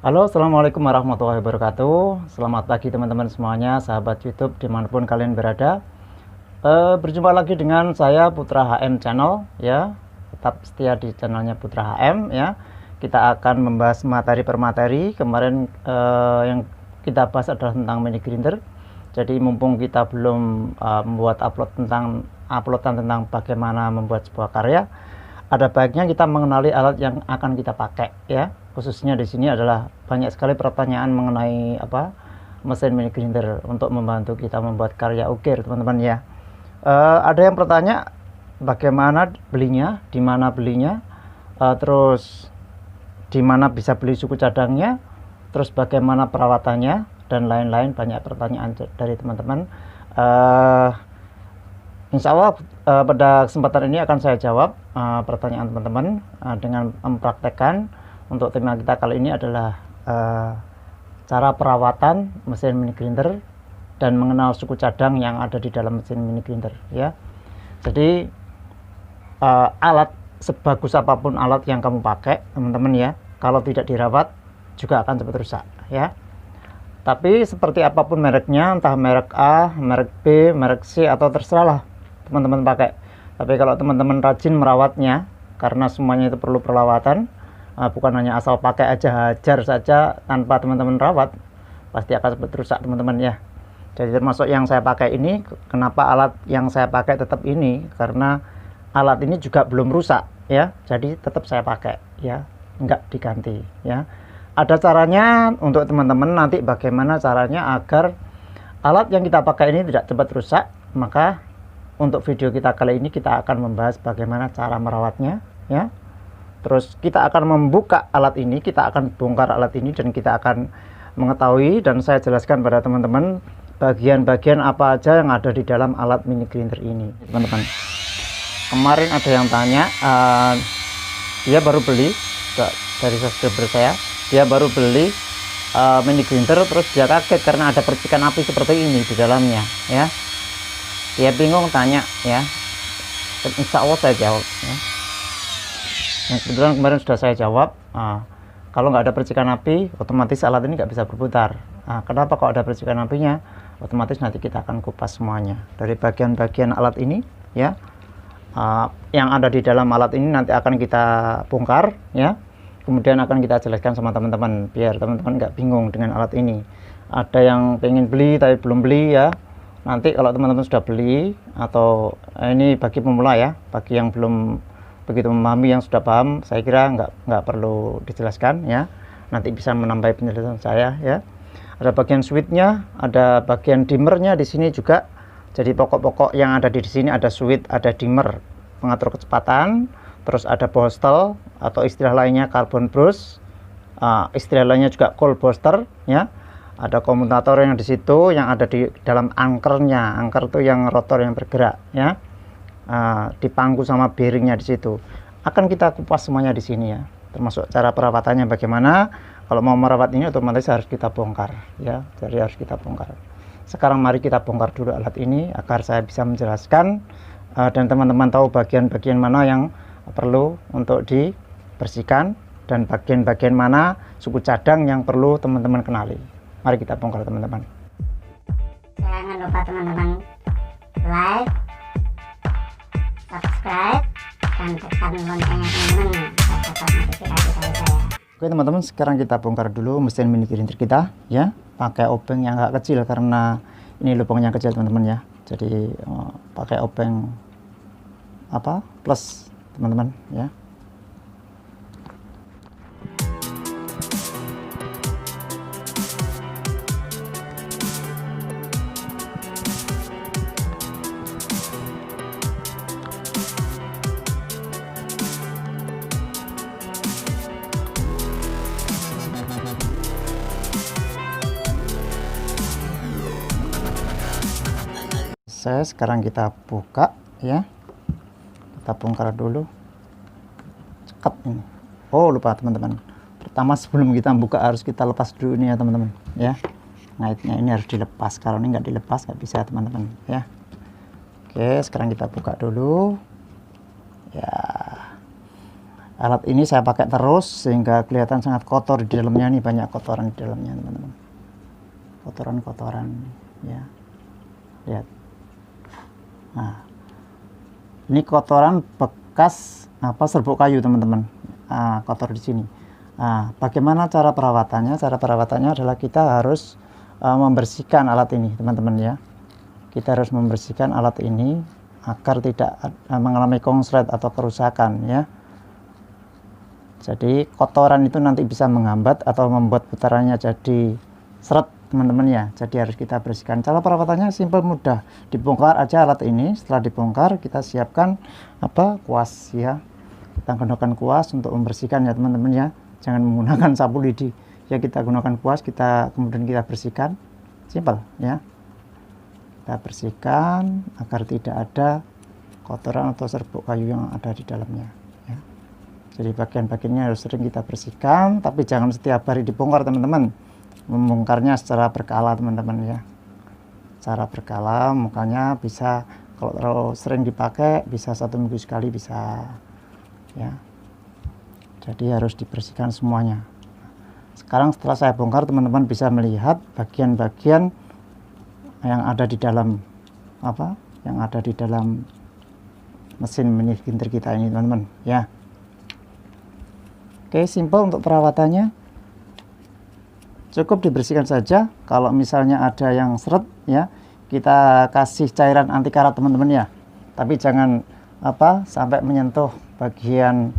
Halo, assalamualaikum warahmatullahi wabarakatuh. Selamat pagi teman-teman semuanya, sahabat YouTube dimanapun kalian berada. Berjumpa lagi dengan saya Putra HM Channel, ya. Tetap setia di channelnya Putra HM, ya. Kita akan membahas materi per materi. Kemarin yang kita bahas adalah tentang mini grinder. Jadi mumpung kita belum membuat uploadan tentang bagaimana membuat sebuah karya, ada baiknya kita mengenali alat yang akan kita pakai, ya. Khususnya di sini adalah banyak sekali pertanyaan mengenai mesin mini grinder untuk membantu kita membuat karya ukir, teman-teman, ya. Ada yang bertanya bagaimana belinya, di mana belinya, terus di mana bisa beli suku cadangnya, terus bagaimana perawatannya, dan lain-lain. Banyak pertanyaan dari teman-teman. Insya Allah pada kesempatan ini akan saya jawab pertanyaan teman-teman dengan mempraktekkan. Untuk tema kita kali ini adalah cara perawatan mesin mini grinder dan mengenal suku cadang yang ada di dalam mesin mini grinder, ya. Jadi alat sebagus apapun alat yang kamu pakai, teman-teman, ya, kalau tidak dirawat juga akan cepat rusak, ya. Tapi seperti apapun mereknya, entah merek A, merek B, merek C, atau terserah lah teman-teman pakai. Tapi kalau teman-teman rajin merawatnya, karena semuanya itu perlu perawatan, bukan hanya asal pakai aja, hajar saja tanpa teman-teman rawat, pasti akan cepat rusak, teman-teman, ya. Jadi termasuk yang saya pakai ini. Kenapa alat yang saya pakai tetap ini? Karena alat ini juga belum rusak, ya. Jadi tetap saya pakai, ya, enggak diganti, ya. Ada caranya untuk teman-teman nanti bagaimana caranya agar alat yang kita pakai ini tidak cepat rusak. Maka untuk video kita kali ini kita akan membahas bagaimana cara merawatnya, ya. Terus kita akan membuka alat ini, kita akan bongkar alat ini, dan kita akan mengetahui dan saya jelaskan pada teman-teman bagian-bagian apa aja yang ada di dalam alat mini grinder ini, teman-teman. Kemarin ada yang tanya, dia baru beli dari subscriber saya, dia baru beli mini grinder, terus dia kaget karena ada percikan api seperti ini di dalamnya, ya. Dia bingung, tanya, ya. Insya Allah saya jawab, ya. Yang kebetulan kemarin sudah saya jawab. Kalau nggak ada percikan api, otomatis alat ini nggak bisa berputar. Kenapa? Kalau ada percikan apinya, otomatis nanti kita akan kupas semuanya dari bagian-bagian alat ini, ya. Yang ada di dalam alat ini nanti akan kita bongkar, ya. Kemudian akan kita jelaskan sama teman-teman biar teman-teman nggak bingung dengan alat ini. Ada yang pengen beli tapi belum beli, ya. Nanti kalau teman-teman sudah beli, atau ini bagi pemula, ya, bagi yang belum begitu memahami, yang sudah paham, saya kira nggak perlu dijelaskan, ya. Nanti bisa menambah penjelasan saya, ya. Ada bagian switchnya, ada bagian dimmernya di sini juga. Jadi pokok-pokok yang ada di sini ada switch, ada dimmer pengatur kecepatan, terus ada bostel atau istilah lainnya carbon brush, istilah lainnya juga cold booster, ya. Ada komutator yang di situ, yang ada di dalam angkernya. Angker itu yang rotor yang bergerak, ya. Dipangku sama bearingnya di situ. Akan kita kupas semuanya di sini, ya. Termasuk cara perawatannya bagaimana. Kalau mau merawat ini otomatis harus kita bongkar, ya. Jadi harus kita bongkar. Sekarang mari kita bongkar dulu alat ini agar saya bisa menjelaskan dan teman-teman tahu bagian-bagian mana yang perlu untuk dibersihkan dan bagian-bagian mana suku cadang yang perlu teman-teman kenali. Mari kita bongkar, teman-teman. Jangan lupa teman-teman like, subscribe, dan tekan loncengnya, teman-teman, agar dapat notifikasi dari saya. Oke, teman-teman, sekarang kita bongkar dulu mesin mini grinder kita, ya. Pakai obeng yang agak kecil karena ini lubangnya kecil, teman-teman, ya. Jadi pakai obeng plus, teman-teman, ya. Sekarang kita buka, ya. Kita bongkar dulu. Cekap ini. Oh, lupa, teman-teman. Pertama sebelum kita buka harus kita lepas dulu ini, ya, teman-teman, ya. Ngaitnya ini harus dilepas. Kalau ini nggak dilepas nggak bisa, teman-teman, ya. Oke, sekarang kita buka dulu, ya. Alat ini saya pakai terus sehingga kelihatan sangat kotor di dalamnya. Nih banyak kotoran di dalamnya teman-teman, kotoran ya, lihat. Nah, ini kotoran bekas serbuk kayu teman-teman, kotor di sini. Bagaimana cara perawatannya? Cara perawatannya adalah kita harus membersihkan alat ini teman-teman ya. Kita harus membersihkan alat ini agar tidak mengalami konslet atau kerusakan ya. Jadi kotoran itu nanti bisa menghambat atau membuat putarannya jadi seret teman-teman ya. Jadi harus kita bersihkan. Cara perawatannya simpel mudah. Dibongkar aja alat ini. Setelah dibongkar kita siapkan kuas ya. Kita gunakan kuas untuk membersihkan ya teman-teman ya. Jangan menggunakan sapu lidi. Ya kita gunakan kuas, kemudian kita bersihkan. Simpel ya. Kita bersihkan agar tidak ada kotoran atau serbuk kayu yang ada di dalamnya. Jadi bagian-bagiannya harus sering kita bersihkan, tapi jangan setiap hari dibongkar teman-teman. Membongkarnya secara berkala teman-teman ya. Secara berkala, makanya bisa kalau terlalu sering dipakai bisa 1 minggu sekali bisa ya. Jadi harus dibersihkan semuanya. Sekarang setelah saya bongkar teman-teman bisa melihat bagian-bagian yang ada di dalam yang ada di dalam mesin mini grinder kita ini teman-teman ya. Oke, simpel untuk perawatannya. Cukup dibersihkan saja. Kalau misalnya ada yang seret ya, kita kasih cairan anti karat teman-teman ya. Tapi jangan sampai menyentuh bagian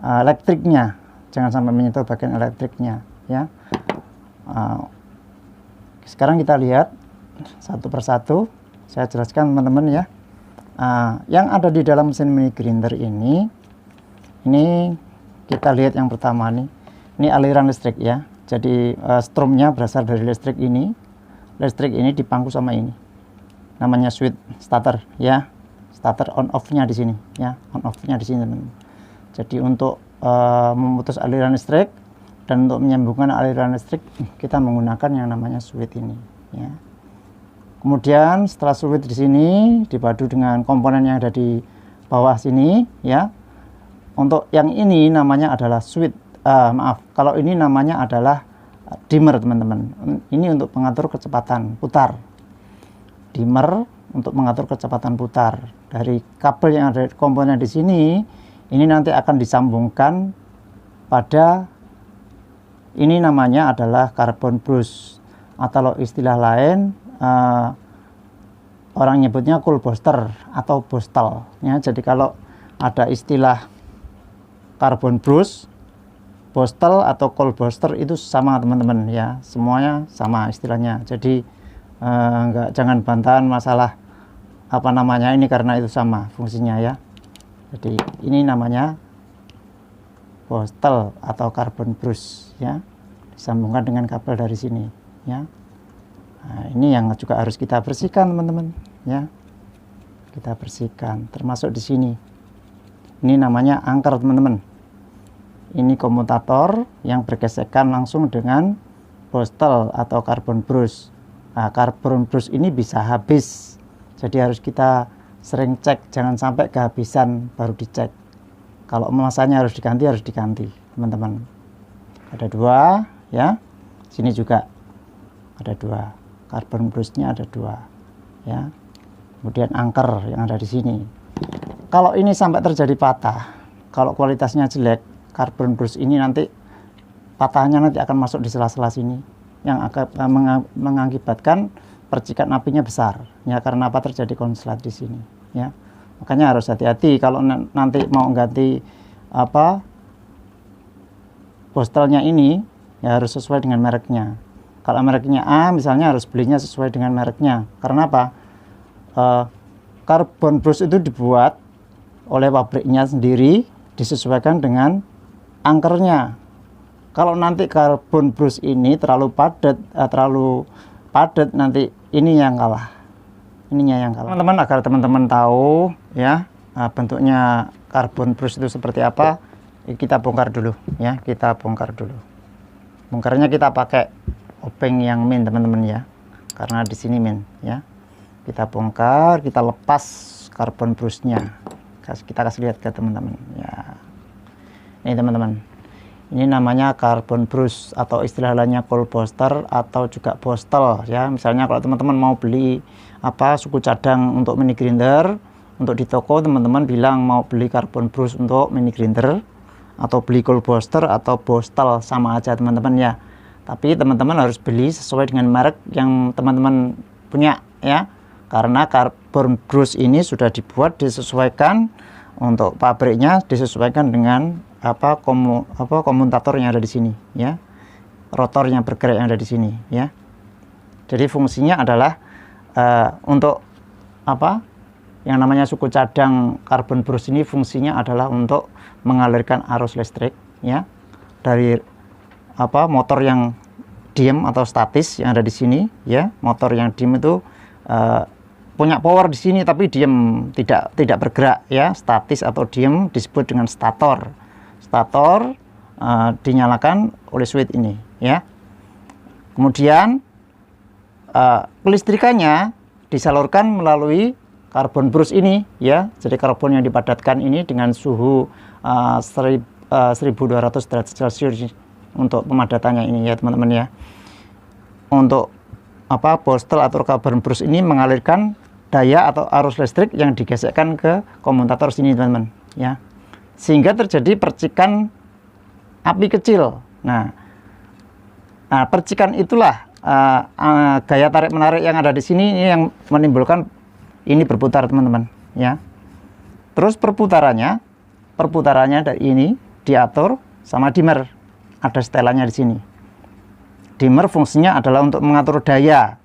elektriknya. Jangan sampai menyentuh bagian elektriknya ya. Sekarang kita lihat satu persatu. Saya jelaskan teman-teman ya. Yang ada di dalam mesin mini grinder ini kita lihat yang pertama nih, ini aliran listrik ya. Jadi strumnya berasal dari listrik ini. Listrik ini dipangku sama ini. Namanya switch starter ya. Starter on off-nya di sini ya. On off-nya di sini teman-teman. Jadi untuk memutus aliran listrik dan untuk menyambungkan aliran listrik kita menggunakan yang namanya switch ini ya. Kemudian setelah switch di sini dipadu dengan komponen yang ada di bawah sini ya. Untuk yang ini namanya adalah switch, kalau ini namanya adalah dimmer teman-teman. Ini untuk mengatur kecepatan putar. Dimmer untuk mengatur kecepatan putar. Dari kabel yang ada komponen di sini, ini nanti akan disambungkan pada ini namanya adalah carbon brush, atau istilah lain orang nyebutnya cool booster atau bostal ya. Jadi kalau ada istilah carbon brush, bostal atau cool booster itu sama teman-teman ya, semuanya sama istilahnya. Jadi jangan bantahan masalah ini karena itu sama fungsinya ya. Jadi ini namanya bostal atau carbon brush ya, disambungkan dengan kabel dari sini ya. Nah, ini yang juga harus kita bersihkan teman-teman ya. Kita bersihkan termasuk di sini. Ini namanya angker teman-teman. Ini komutator yang bergesekan langsung dengan bostal atau carbon brush. Nah, carbon brush ini bisa habis. Jadi harus kita sering cek, jangan sampai kehabisan baru dicek. Kalau masanya harus diganti teman-teman. Ada 2 ya. Sini juga ada 2. Carbon brushnya ada 2 ya. Kemudian angker yang ada di sini. Kalau ini sampai terjadi patah, kalau kualitasnya jelek, carbon brush ini nanti patahnya nanti akan masuk di sela-sela sini yang akan mengakibatkan percikan apinya besar ya, karena apa terjadi konslet di sini ya. Makanya harus hati-hati kalau nanti mau ganti bostelnya ini ya, harus sesuai dengan mereknya. Kalau mereknya A misalnya harus belinya sesuai dengan mereknya. Karena apa? Carbon brush itu dibuat oleh pabriknya sendiri, disesuaikan dengan angkernya. Kalau nanti carbon brush ini terlalu padat nanti ini yang kalah. Ininya yang kalah. Teman-teman, agar teman-teman tahu ya bentuknya carbon brush itu seperti apa, kita bongkar dulu ya. Kita bongkar dulu. Bongkarnya kita pakai obeng yang min teman-teman ya. Karena di sini min ya. Kita bongkar, kita lepas carbon brushnya. Kita kasih lihat ke teman-teman ya. Ini teman-teman, ini namanya carbon brush atau istilah lainnya cold booster atau juga bostel ya. Misalnya kalau teman-teman mau beli suku cadang untuk mini grinder untuk di toko, teman-teman bilang mau beli carbon brush untuk mini grinder atau beli cold booster atau bostel, sama aja teman-teman ya. Tapi teman-teman harus beli sesuai dengan merek yang teman-teman punya ya, karena carbon brush ini sudah dibuat disesuaikan untuk pabriknya, disesuaikan dengan komutator yang ada di sini ya, rotor yang bergerak yang ada di sini ya. Jadi fungsinya adalah untuk yang namanya suku cadang carbon brush ini, fungsinya adalah untuk mengalirkan arus listrik ya dari motor yang diem atau statis yang ada di sini ya. Motor yang diem itu punya power di sini tapi diem, tidak bergerak ya. Statis atau diem disebut dengan stator. Stator dinyalakan oleh switch ini ya. Kemudian kelistrikannya disalurkan melalui carbon brush ini ya. Jadi karbon yang dipadatkan ini dengan suhu 1200 derajat Celcius untuk pemadatannya ini ya teman-teman ya. Untuk bostel atau carbon brush ini mengalirkan daya atau arus listrik yang digesekkan ke komutator sini teman-teman ya, sehingga terjadi percikan api kecil. Nah percikan itulah gaya tarik menarik yang ada di sini ini yang menimbulkan ini berputar teman-teman ya. Terus perputarannya dari ini diatur sama dimmer, ada setelannya di sini. Dimmer fungsinya adalah untuk mengatur daya.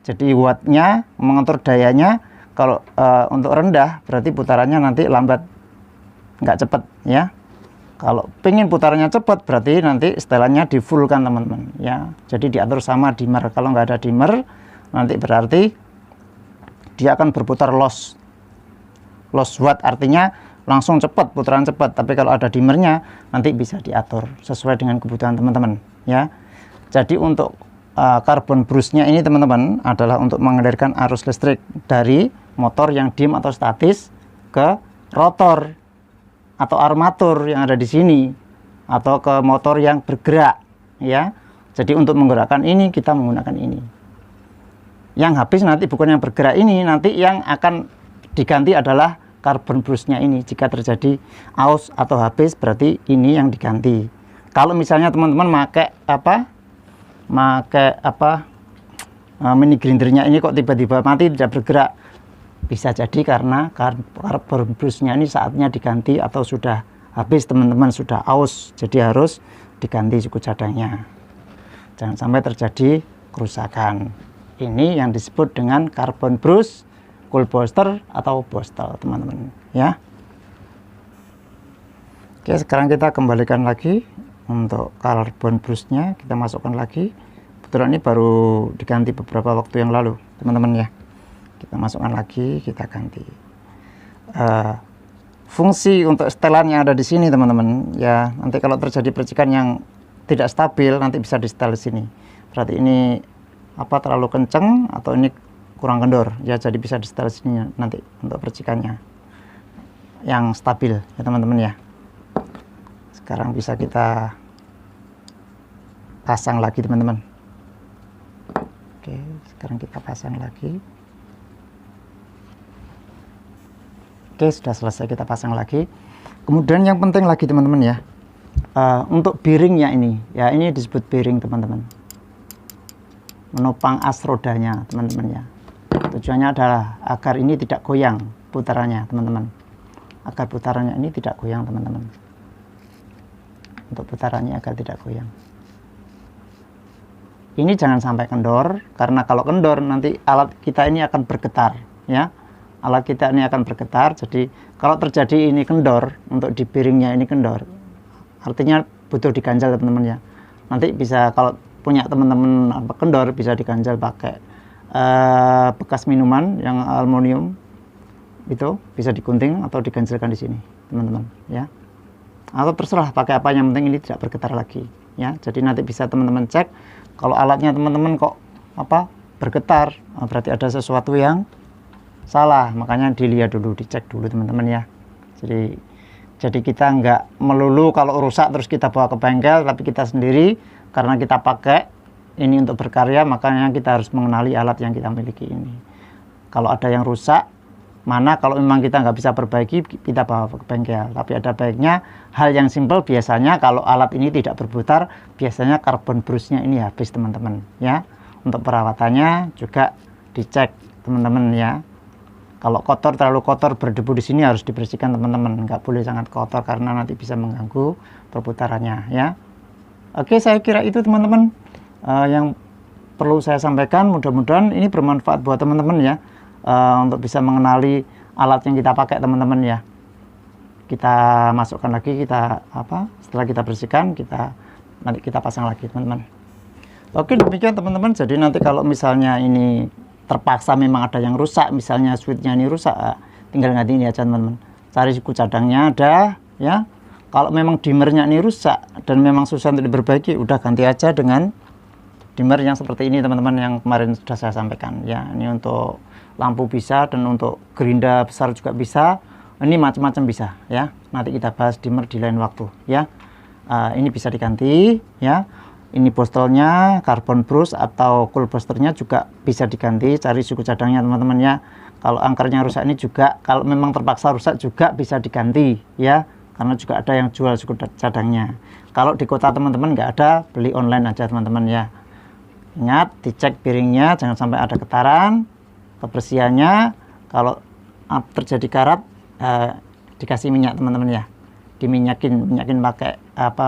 Jadi wattnya mengatur dayanya. Kalau untuk rendah berarti putarannya nanti lambat, nggak cepat ya. Kalau pengen putarannya cepat berarti nanti setelannya di fullkan teman-teman ya. Jadi diatur sama dimmer. Kalau nggak ada dimmer nanti berarti dia akan berputar loss watt, artinya langsung cepat, putaran cepat. Tapi kalau ada dimmernya nanti bisa diatur sesuai dengan kebutuhan teman-teman ya. Jadi untuk carbon brushnya ini teman-teman adalah untuk mengalirkan arus listrik dari motor yang diem atau statis ke rotor atau armatur yang ada di sini atau ke motor yang bergerak ya. Jadi untuk menggerakkan ini kita menggunakan ini. Yang habis nanti bukan yang bergerak ini, nanti yang akan diganti adalah carbon brushnya ini. Jika terjadi aus atau habis berarti ini yang diganti. Kalau misalnya teman-teman mini grindernya ini kok tiba-tiba mati tidak bergerak, bisa jadi karena carbon brushnya ini saatnya diganti atau sudah habis teman-teman, sudah aus, jadi harus diganti suku cadangnya. Jangan sampai terjadi kerusakan. Ini yang disebut dengan carbon brush, cold booster atau bostel teman-teman ya. Oke, sekarang kita kembalikan lagi untuk carbon brushnya, kita masukkan lagi. Kebetulan ini baru diganti beberapa waktu yang lalu teman-teman ya. Kita masukkan lagi, kita ganti. Fungsi untuk setelan yang ada di sini teman-teman ya, nanti kalau terjadi percikan yang tidak stabil nanti bisa di setel di sini. Berarti ini terlalu kenceng atau ini kurang kendor ya, jadi bisa di setel sini nanti untuk percikannya yang stabil ya teman-teman ya. Sekarang bisa kita pasang lagi teman-teman. Oke, sekarang kita pasang lagi. Oke, sudah selesai, kita pasang lagi. Kemudian yang penting lagi teman-teman ya, untuk bearingnya ini ya, ini disebut bearing teman-teman, menopang as rodanya teman-teman ya. Tujuannya adalah agar ini tidak goyang putarannya teman-teman, agar putarannya ini tidak goyang teman-teman, untuk putarannya agar tidak goyang. Ini jangan sampai kendor, karena kalau kendor nanti alat kita ini akan bergetar ya. Alat kita ini akan bergetar, jadi kalau terjadi ini kendor, untuk di bearingnya ini kendor, artinya butuh diganjal teman-teman ya. Nanti bisa, kalau punya teman-teman kendor, bisa diganjal pakai bekas minuman yang aluminium, itu bisa digunting atau diganjalkan di sini teman-teman ya. Atau terserah pakai apa, yang penting ini tidak bergetar lagi ya. Jadi nanti bisa teman-teman cek, kalau alatnya teman-teman kok bergetar, berarti ada sesuatu yang salah, makanya dilihat dulu, dicek dulu teman-teman ya. Jadi Jadi kita nggak melulu kalau rusak terus kita bawa ke bengkel, tapi kita sendiri karena kita pakai ini untuk berkarya, makanya kita harus mengenali alat yang kita miliki ini. Kalau ada yang rusak, mana kalau memang kita nggak bisa perbaiki, kita bawa ke bengkel. Tapi ada baiknya hal yang simpel, biasanya kalau alat ini tidak berputar, biasanya karbon brusnya ini habis teman-teman ya. Untuk perawatannya juga dicek teman-teman ya. Kalau kotor, terlalu kotor, berdebu di sini harus dibersihkan teman-teman. Nggak boleh sangat kotor karena nanti bisa mengganggu perputarannya ya. Oke, saya kira itu teman-teman yang perlu saya sampaikan. Mudah-mudahan ini bermanfaat buat teman-teman ya, untuk bisa mengenali alat yang kita pakai teman-teman ya. Kita masukkan lagi, kita setelah kita bersihkan, nanti kita pasang lagi teman-teman. Oke, demikian teman-teman. Jadi nanti kalau misalnya ini terpaksa memang ada yang rusak, misalnya switchnya ini rusak, tinggal ganti ini aja teman-teman. Cari suku cadangnya ada ya. Kalau memang dimmernya ini rusak dan memang susah untuk diperbaiki, udah ganti aja dengan dimmer yang seperti ini teman-teman, yang kemarin sudah saya sampaikan ya. Ini untuk lampu bisa, dan untuk gerinda besar juga bisa. Ini macam-macam bisa ya. Nanti kita bahas dimmer di lain waktu ya. Ini bisa diganti ya. Ini bostelnya, carbon brush atau cool boosternya juga bisa diganti. Cari suku cadangnya teman-teman ya. Kalau angkernya rusak ini juga, kalau memang terpaksa rusak juga bisa diganti ya, karena juga ada yang jual suku cadangnya. Kalau di kota teman-teman nggak ada, beli online aja teman-teman ya. Ingat, dicek piringnya jangan sampai ada getaran. Kebersihannya, kalau terjadi karat, dikasih minyak teman-teman ya. Minyakin pakai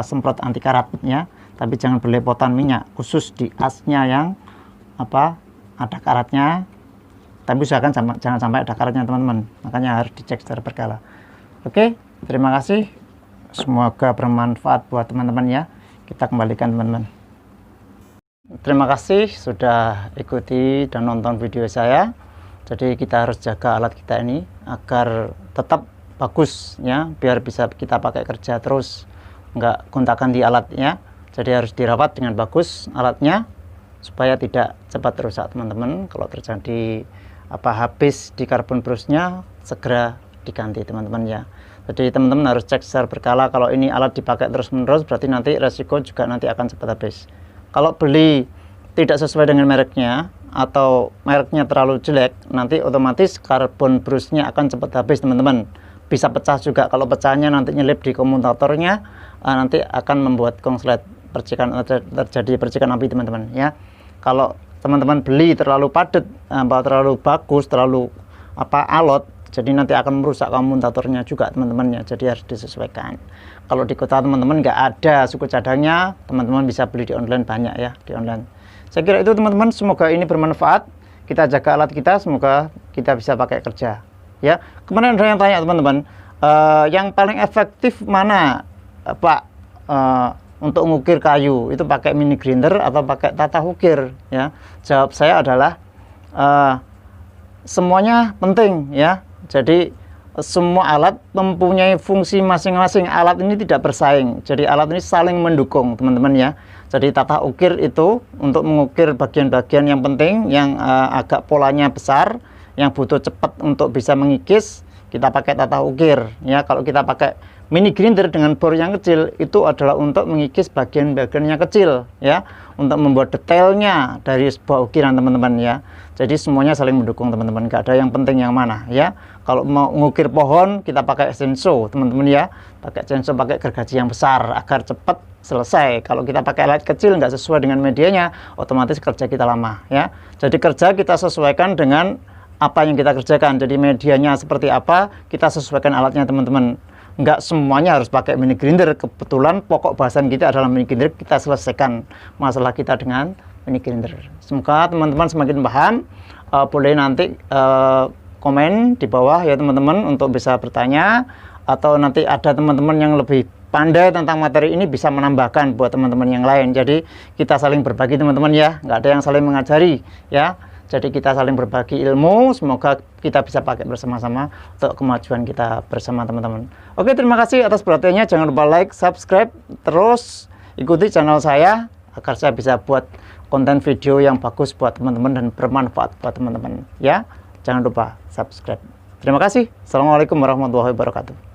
semprot anti karat ya. Tapi jangan berlepotan minyak, khusus di asnya yang ada karatnya. Tapi usahakan jangan sampai ada karatnya teman-teman. Makanya harus dicek secara berkala. Oke, terima kasih. Semoga bermanfaat buat teman-teman ya. Kita kembalikan teman-teman. Terima kasih sudah ikuti dan nonton video saya. Jadi kita harus jaga alat kita ini agar tetap bagus ya, biar bisa kita pakai kerja terus, nggak gonta-ganti alatnya. Jadi harus dirawat dengan bagus alatnya supaya tidak cepat rusak teman-teman. Kalau terjadi habis di carbon brushnya, segera diganti teman-teman ya. Jadi teman-teman harus cek secara berkala. Kalau ini alat dipakai terus-menerus, berarti nanti resiko juga nanti akan cepat habis. Kalau beli tidak sesuai dengan mereknya atau mereknya terlalu jelek, nanti otomatis carbon brushnya akan cepat habis teman-teman. Bisa pecah juga. Kalau pecahnya nanti nyelip di komutatornya, nanti akan membuat konslet terjadi percikan api teman-teman ya. Kalau teman-teman beli terlalu padat, terlalu bagus, terlalu alot, jadi nanti akan merusak komutatornya juga teman-teman ya. Jadi harus disesuaikan. Kalau di kota teman-teman nggak ada suku cadangnya, teman-teman bisa beli di online, banyak ya di online. Saya kira itu teman-teman, semoga ini bermanfaat. Kita jaga alat kita, semoga kita bisa pakai kerja ya. Kemarin ada yang tanya teman-teman, yang paling efektif mana Pak untuk mengukir kayu, itu pakai mini grinder atau pakai tata ukir ya? Jawab saya adalah semuanya penting ya. Jadi semua alat mempunyai fungsi masing-masing. Alat ini tidak bersaing, jadi alat ini saling mendukung teman-teman ya. Jadi tata ukir itu untuk mengukir bagian-bagian yang penting, yang agak polanya besar, yang butuh cepat untuk bisa mengikis, kita pakai tata ukir ya. Kalau kita pakai mini grinder dengan bor yang kecil, itu adalah untuk mengikis bagian-bagian yang kecil ya, untuk membuat detailnya dari sebuah ukiran teman-teman ya. Jadi semuanya saling mendukung teman-teman, nggak ada yang penting yang mana ya. Kalau mau mengukir pohon, kita pakai senso teman-teman ya, pakai senso, pakai gergaji yang besar agar cepat selesai. Kalau kita pakai alat kecil nggak sesuai dengan medianya, otomatis kerja kita lama ya. Jadi kerja kita sesuaikan dengan apa yang kita kerjakan. Jadi medianya seperti apa, kita sesuaikan alatnya teman-teman. Nggak semuanya harus pakai mini grinder. Kebetulan pokok bahasan kita adalah mini grinder, kita selesaikan masalah kita dengan mini grinder. Semoga teman-teman semakin paham. Boleh nanti komen di bawah ya teman-teman untuk bisa bertanya, atau nanti ada teman-teman yang lebih pandai tentang materi ini bisa menambahkan buat teman-teman yang lain. Jadi kita saling berbagi teman-teman ya, nggak ada yang saling mengajari ya. Jadi kita saling berbagi ilmu, semoga kita bisa pakai bersama-sama untuk kemajuan kita bersama teman-teman. Oke, terima kasih atas perhatiannya. Jangan lupa like, subscribe, terus ikuti channel saya agar saya bisa buat konten video yang bagus buat teman-teman dan bermanfaat buat teman-teman ya. Jangan lupa subscribe. Terima kasih. Assalamualaikum warahmatullahi wabarakatuh.